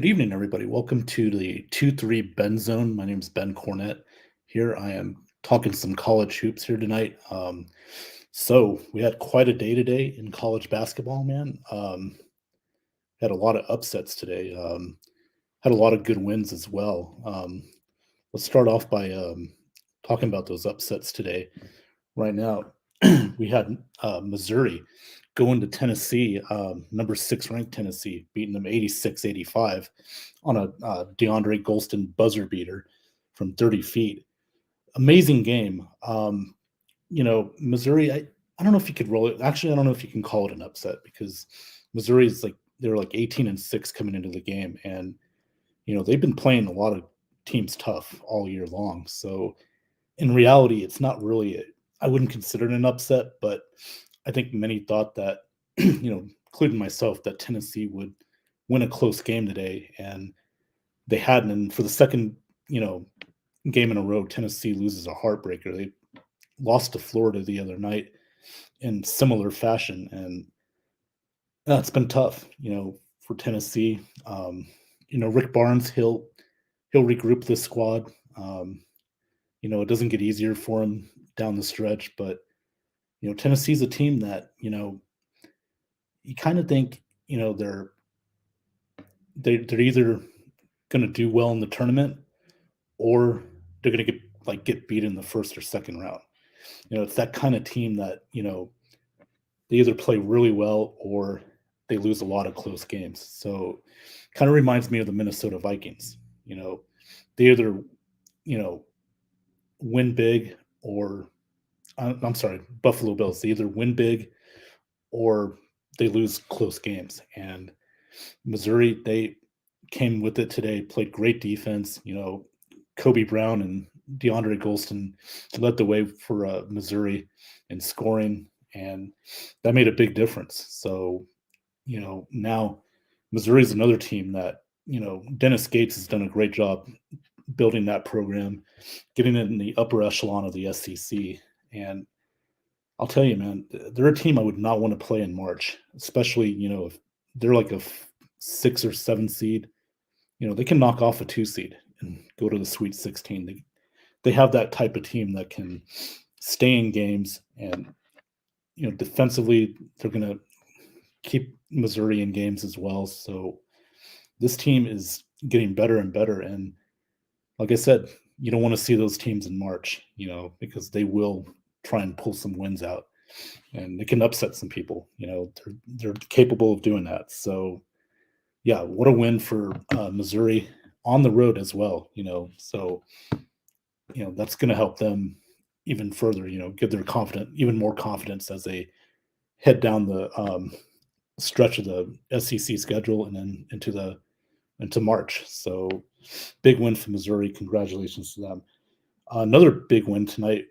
Good evening, everybody. Welcome to the 2-3 BenZone. My name is Ben Cornett. Here I am talking some college hoops here tonight. So we had quite a day today in college basketball, man. Had a lot of upsets today. Had a lot of good wins as well. Let's start off by talking about those upsets today. Right now, we had Missouri going to Tennessee, number six ranked Tennessee, beating them 86-85 on a DeAndre Golston buzzer beater from 30 feet. Amazing game. Missouri, I don't know if you could roll it. Actually, I don't know if you can call it an upset because Missouri is like, they're like 18-6 coming into the game. And, they've been playing a lot of teams tough all year long. So in reality, it's not really, I wouldn't consider it an upset, but I think many thought that, including myself, that Tennessee would win a close game today, and they hadn't. And for the second, game in a row, Tennessee loses a heartbreaker. They lost to Florida the other night in similar fashion, and it's been tough, for Tennessee. Rick Barnes, he'll regroup this squad. It doesn't get easier for him down the stretch, but Tennessee's a team that you kind of think they're either going to do well in the tournament or they're going to get beat in the first or second round. It's that kind of team that they either play really well or they lose a lot of close games. So, kind of reminds me of the Minnesota Vikings. They either win big or I'm sorry, Buffalo Bills. They either win big or they lose close games. And Missouri, they came with it today, played great defense. Kobe Brown and DeAndre Golston led the way for Missouri in scoring, and that made a big difference. So, now Missouri's another team that, Dennis Gates has done a great job building that program, getting it in the upper echelon of the SEC. And I'll tell you, man, they're a team I would not want to play in March, especially, if they're like a 6 or 7 seed, they can knock off a 2 seed and go to the Sweet 16. They have that type of team that can stay in games, and, defensively, they're going to keep Missouri in games as well. So this team is getting better and better. And like I said, you don't want to see those teams in March, because they will try and pull some wins out, and it can upset some people. They're capable of doing that. So, yeah, what a win for Missouri on the road as well. So that's going to help them even further. Give their even more confidence as they head down the stretch of the SEC schedule and then into March. So big win for Missouri. Congratulations to them. Another big win tonight.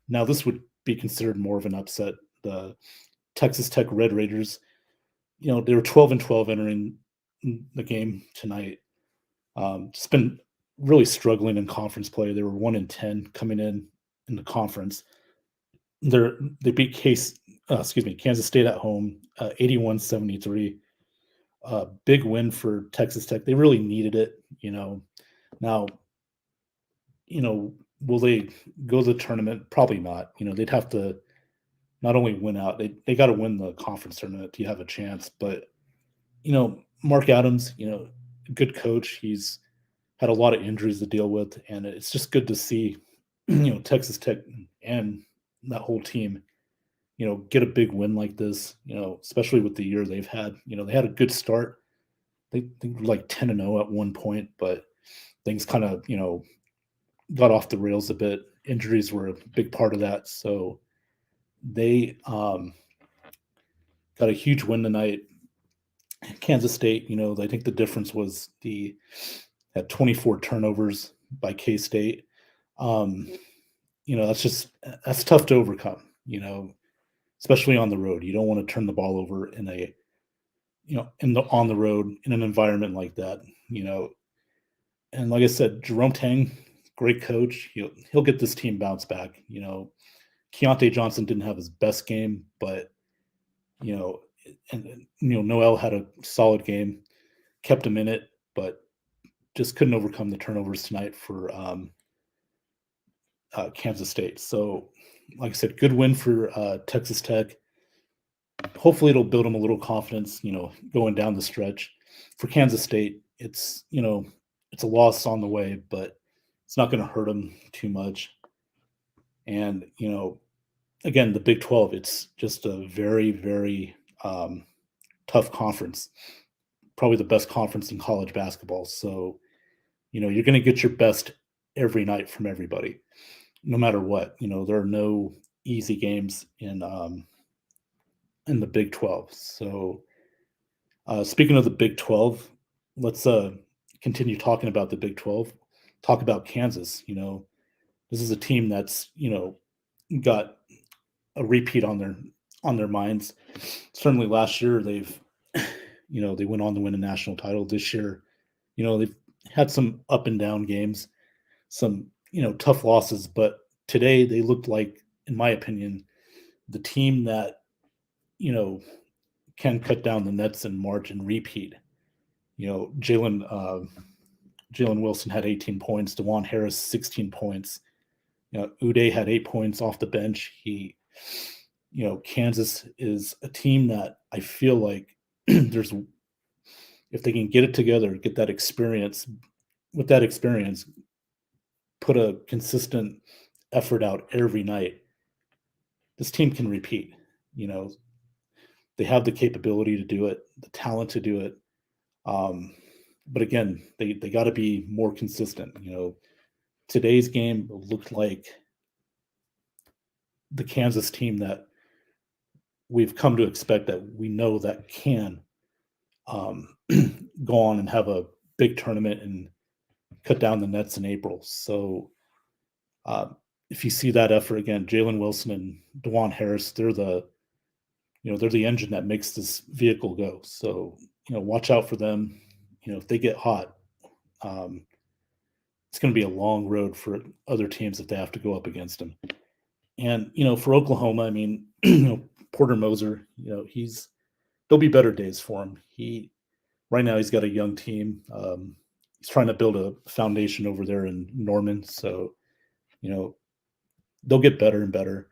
Now this would be considered more of an upset. The Texas Tech Red Raiders, they were 12-12 entering the game tonight. Just been really struggling in conference play. They were 1-10 coming in the conference. They beat Kansas State at home, 81-73. Big win for Texas Tech. They really needed it. Now, will they go to the tournament? Probably not. They'd have to not only win out, they got to win the conference tournament to have a chance. But, Mark Adams, good coach. He's had a lot of injuries to deal with, and it's just good to see, Texas Tech and that whole team, get a big win like this, especially with the year they've had. They had a good start. They were like 10-0 at one point, but things kind of, got off the rails a bit. Injuries were a big part of that. So they got a huge win tonight. Kansas State, I think the difference was had 24 turnovers by K-State. That's tough to overcome, especially on the road. You don't want to turn the ball over on the road in an environment like that, And like I said, Jerome Tang, great coach. He'll get this team bounced back. Keontae Johnson didn't have his best game, but Noel had a solid game. kept them in it, but just couldn't overcome the turnovers tonight for Kansas State. So, like I said, good win for Texas Tech. Hopefully, it'll build them a little confidence, going down the stretch. For Kansas State, it's a loss on the way, but it's not going to hurt them too much. And again, the Big 12, it's just a very, very tough conference. Probably the best conference in college basketball. So, you're going to get your best every night from everybody, no matter what. There are no easy games in the Big 12. So, speaking of the Big 12, let's continue talking about the Big 12. Talk about Kansas. This is a team that's got a repeat on their minds. Certainly, last year they went on to win a national title. This year, they've had some up and down games, some tough losses, but today they looked like, in my opinion, the team that you know can cut down the nets and march and repeat. Jalen Wilson had 18 points, DeJuan Harris 16 points. Uday had 8 points off the bench. Kansas is a team that I feel like there's if they can get it together, get that experience, with that experience, put a consistent effort out every night, this team can repeat. You know, they have the capability to do it, the talent to do it. Um, but again, they got to be more consistent. Today's game looked like the Kansas team that we've come to expect, that we know that can um, go on and have a big tournament and cut down the nets in April. So uh, if you see that effort again, Jalen Wilson and DeJuan Harris, they're the engine that makes this vehicle go. So watch out for them. If they get hot, um, it's going to be a long road for other teams if they have to go up against them. And for Oklahoma, I mean, Porter Moser, there'll be better days for him. Right now he's got a young team. He's trying to build a foundation over there in Norman. So you know they'll get better and better.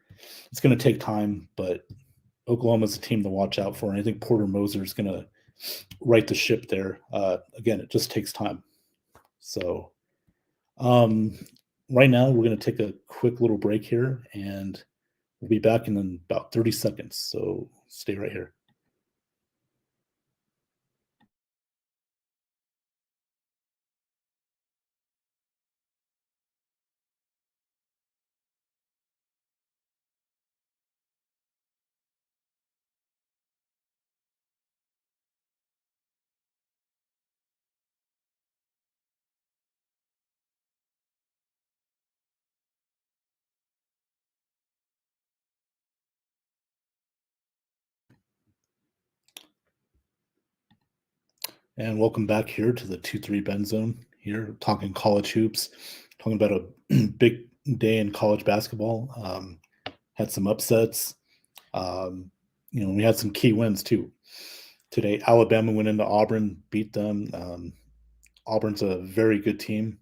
It's going to take time, but Oklahoma's a team to watch out for, and I think Porter Moser is going to right the ship there. Again, it just takes time. So um, right now we're going to take a quick little break here, and we'll be back in about 30 seconds. So stay right here. And welcome back here to the 2-3 BenZone. Here, talking college hoops, talking about a big day in college basketball. Had some upsets. We had some key wins too. Today, Alabama went into Auburn, beat them. Auburn's a very good team.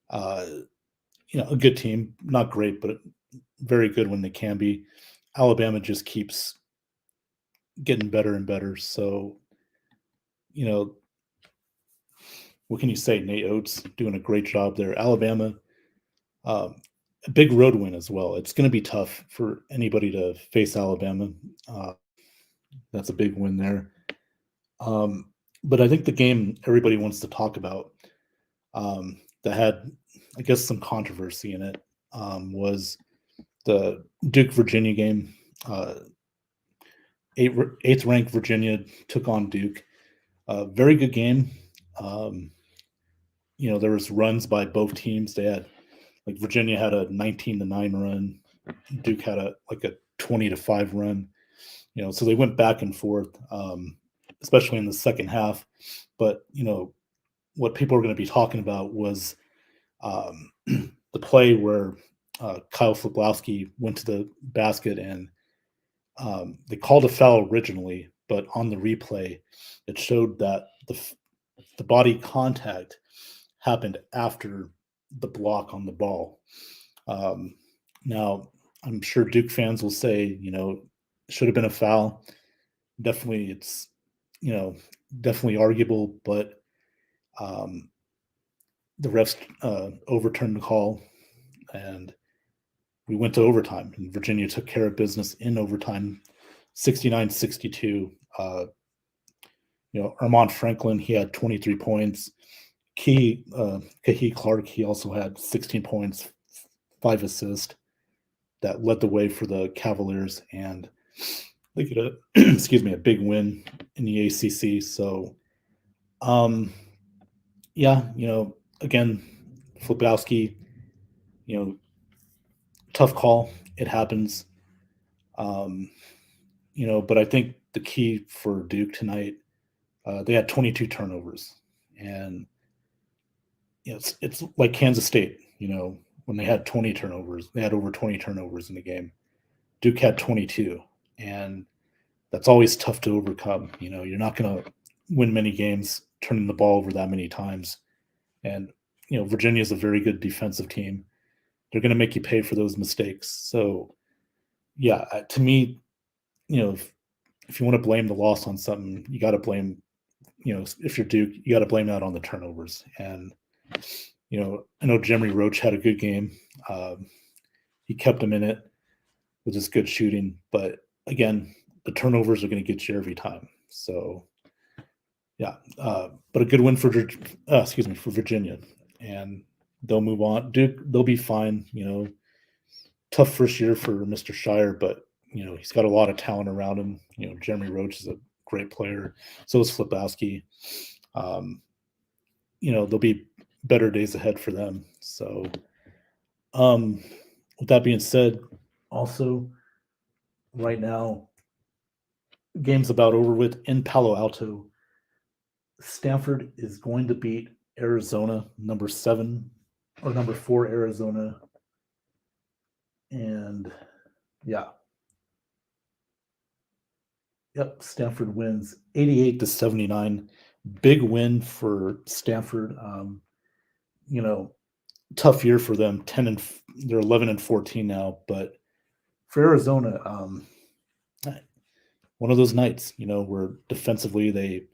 Uh, a good team, not great, but very good when they can be. Alabama just keeps getting better and better. So, you know, what can you say? Nate Oates doing a great job there. Alabama, um, a big road win as well. It's going to be tough for anybody to face Alabama. Uh, that's a big win there. But I think the game everybody wants to talk about, that had, I guess, some controversy in it, was the Duke Virginia game. Eighth ranked Virginia took on Duke. Very good game. Um, there was runs by both teams. They had, like, Virginia had a 19-9 run. Duke had a 20-5 run. So they went back and forth, especially in the second half. But what people are going to be talking about was the play where Kyle Fliplowski went to the basket, and they called a foul originally, but on the replay, it showed that the body contact happened after the block on the ball. Um, Now, I'm sure Duke fans will say, should have been a foul. Definitely, it's you know definitely arguable, but um, the refs overturned the call, and we went to overtime. And Virginia took care of business in overtime, 69-62. Armand Franklin, he had 23 points. Kahee Clark, he also had 16 points, 5 assists that led the way for the Cavaliers, and they get a excuse me, a big win in the ACC. So, um, yeah, again, Flipowski, you know, tough call. It happens. Um, but I think the key for Duke tonight, they had 22 turnovers, and it's like Kansas State. When they had 20 turnovers, they had over 20 turnovers in the game. Duke had 22, and that's always tough to overcome. You're not going to win many games turning the ball over that many times. And, Virginia is a very good defensive team. They're going to make you pay for those mistakes. So, yeah, to me, if you want to blame the loss on something, you got to blame, if you're Duke, you got to blame that on the turnovers. And, I know Jeremy Roach had a good game. He kept him in it with his good shooting. But again, the turnovers are going to get you every time. So, yeah, but a good win for Virginia, and they'll move on. Duke, they'll be fine. Tough first year for Mr. Shire, but he's got a lot of talent around him. Jeremy Roach is a great player. So is Flipowski. There'll be better days ahead for them. So, with that being said, also right now, game's about over with in Palo Alto. Stanford is going to beat Arizona, number 7 or number 4 Arizona. And yeah. Yep, Stanford wins 88-79. Big win for Stanford. You know, tough year for them. They're 11-14 now, but for Arizona, one of those nights, where defensively they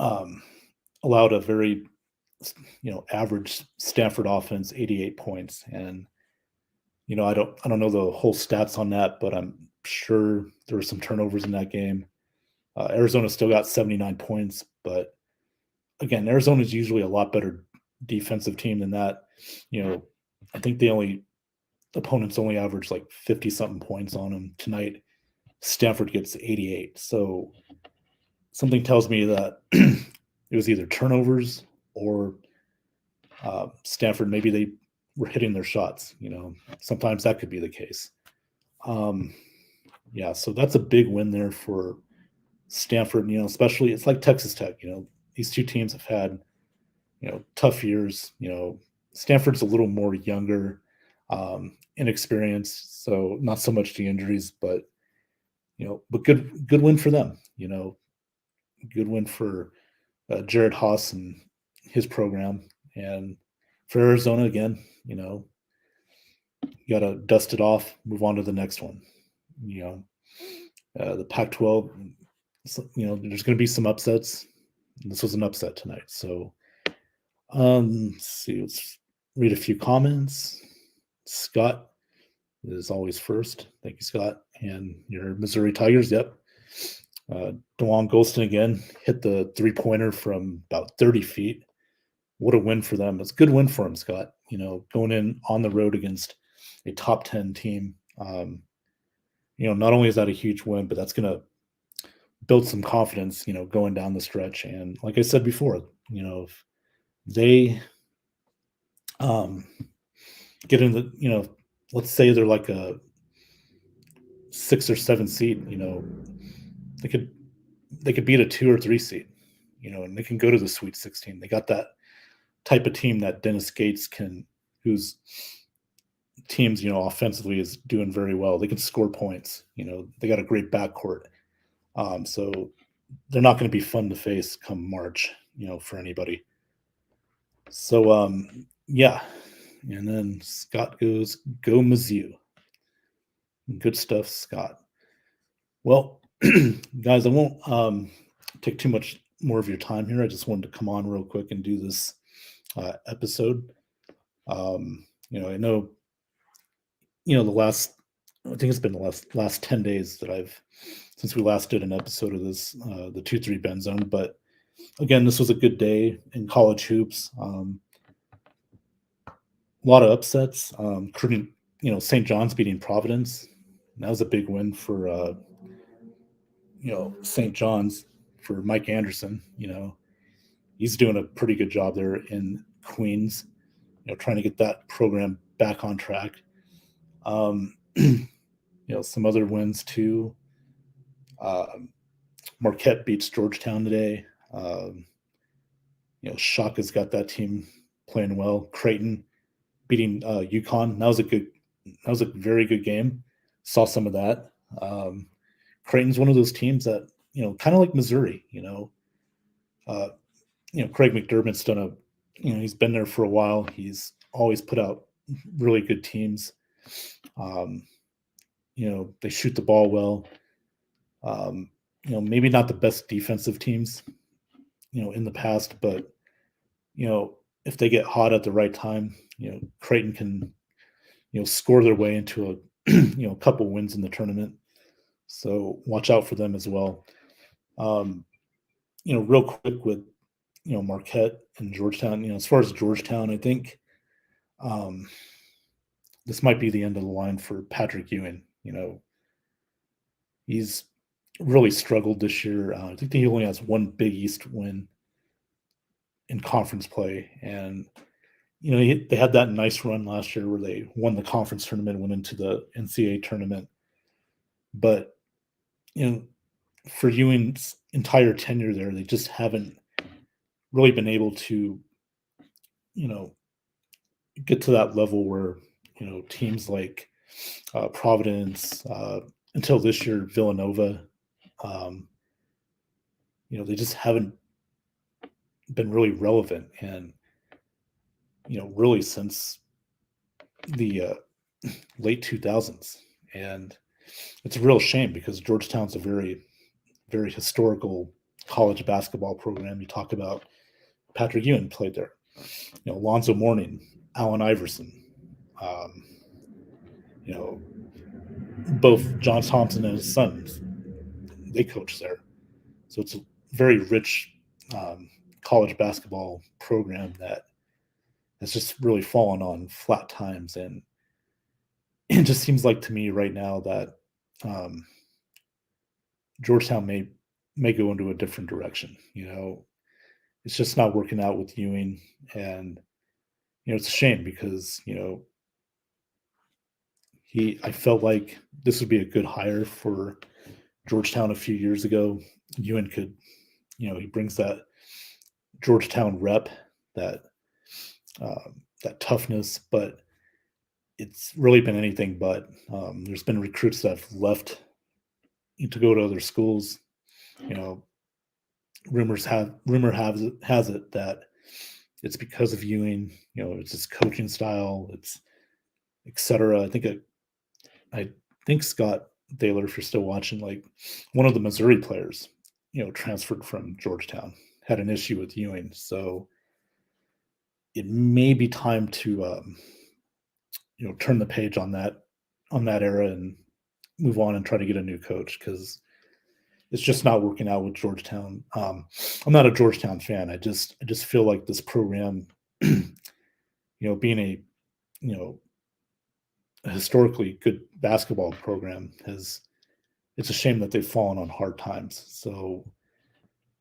um, allowed a very average Stanford offense, 88 points. And I don't know the whole stats on that, but I'm sure there were some turnovers in that game. Arizona still got 79 points, but again, Arizona is usually a lot better defensive team than that. I think opponents only average like 50 something points on them tonight. Stanford gets 88. So something tells me that it was either turnovers or Stanford, maybe they were hitting their shots. Sometimes that could be the case. Yeah, so that's a big win there for Stanford. Especially it's like Texas Tech. These two teams have had tough years. Stanford's a little more younger, inexperienced, so not so much the injuries, but but good win for them. Good win for Jared Haas and his program, and for Arizona again. You got to dust it off, move on to the next one. The Pac-12. There's going to be some upsets. This was an upset tonight, so let's see. Let's read a few comments. Scott is always first. Thank you, Scott. And your Missouri Tigers, yep. DeJuan Golston again hit the 3-pointer from about 30 feet. What a win for them. It's a good win for him, Scott. Going in on the road against a top 10 team. Not only is that a huge win, but that's going to build some confidence, going down the stretch. And like I said before, if they get in the, let's say they're like a 6 or 7 seed, they could beat a 2 or 3 seed, and they can go to the Sweet 16. They got that type of team that Dennis Gates whose teams, offensively is doing very well. They can score points. They got a great backcourt. So they're not going to be fun to face come March. for anybody. So yeah. And then Scott goes, go Mizzou. Good stuff, Scott. Well, guys, I won't take too much more of your time here. I just wanted to come on real quick and do this episode. I know, the last, I think it's been the last 10 days that I've since we last did an episode of this, the 2-3 BenZone. But again, this was a good day in college hoops. A lot of upsets, including St. John's beating Providence. That was a big win for St. John's for Mike Anderson. He's doing a pretty good job there in Queens. Trying to get that program back on track. Some other wins too. Marquette beats Georgetown today. Shaka's got that team playing well. Creighton beating UConn. That was a very good game. Saw some of that. Creighton's one of those teams that kind of like Missouri. Uh, Craig McDermott's done he's been there for a while. He's always put out really good teams. They shoot the ball well. Maybe not the best defensive teams, in the past, but if they get hot at the right time, Creighton can, score their way into a, a couple wins in the tournament. So watch out for them as well. Real quick with, Marquette and Georgetown, as far as Georgetown, I think this might be the end of the line for Patrick Ewing. He's really struggled this year. I think he only has one Big East win in conference play, and they had that nice run last year where they won the conference tournament, went into the NCAA tournament. But for Ewing's entire tenure there, they just haven't really been able to, get to that level where teams like Providence, until this year, Villanova, they just haven't been really relevant, and really since the late 2000s. And it's a real shame because Georgetown's a very, very historical college basketball program. You talk about Patrick Ewing played there, Alonzo Mourning, Allen Iverson, um, you know, both John Thompson and his sons, they coach there. So it's a very rich college basketball program that has just really fallen on flat times. And it just seems like to me right now that um, Georgetown may go into a different direction. It's just not working out with Ewing, and it's a shame because I felt like this would be a good hire for Georgetown a few years ago. Ewing could, he brings that Georgetown rep, that that toughness, but it's really been anything but. There's been recruits that have left to go to other schools. You know, rumor has it that it's because of Ewing. It's his coaching style. It's etc. I think Scott Thaler, if you're still watching, like one of the Missouri players, transferred from Georgetown, had an issue with Ewing. So it may be time to turn the page on that era and move on and try to get a new coach because it's just not working out with Georgetown. I'm not a Georgetown fan. I just feel like this program, being you know a historically good basketball program, has it's a shame that they've fallen on hard times. So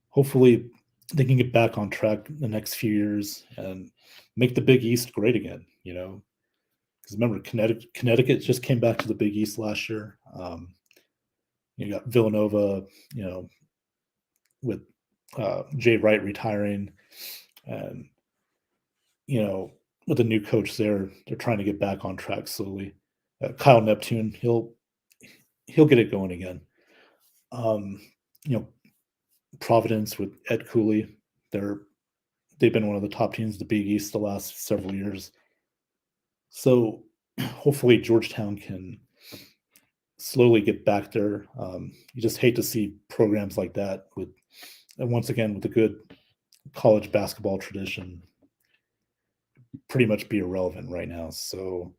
hopefully they can get back on track the next few years and make the Big East great again. Because remember, Connecticut just came back to the Big East last year. You got Villanova, with Jay Wright retiring, and with a new coach there, they're trying to get back on track slowly. Kyle Neptune, he'll get it going again. Um, you know, Providence with Ed Cooley, they're they've been one of the top teams in the Big East the last several years. So hopefully Georgetown can slowly get back there. You just hate to see programs like that with, and once again, with a good college basketball tradition, pretty much be irrelevant right now. So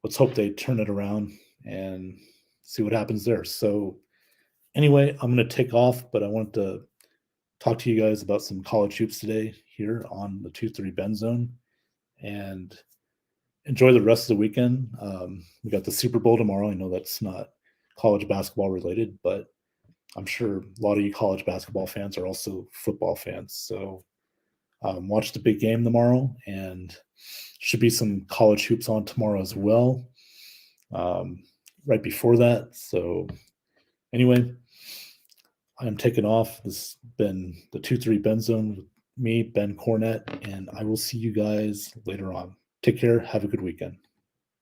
let's hope they turn it around and see what happens there. So anyway, I'm going to take off, but I wanted to talk to you guys about some college hoops today here on the 2-3 BenZone, and enjoy the rest of the weekend. We got the Super Bowl tomorrow. I know that's not college basketball related, but I'm sure a lot of you college basketball fans are also football fans. So watch the big game tomorrow, and should be some college hoops on tomorrow as well, right before that. So anyway, I'm taking off. This has been the 2-3 BenZone with me, Ben Cornett, and I will see you guys later on. Take care. Have a good weekend.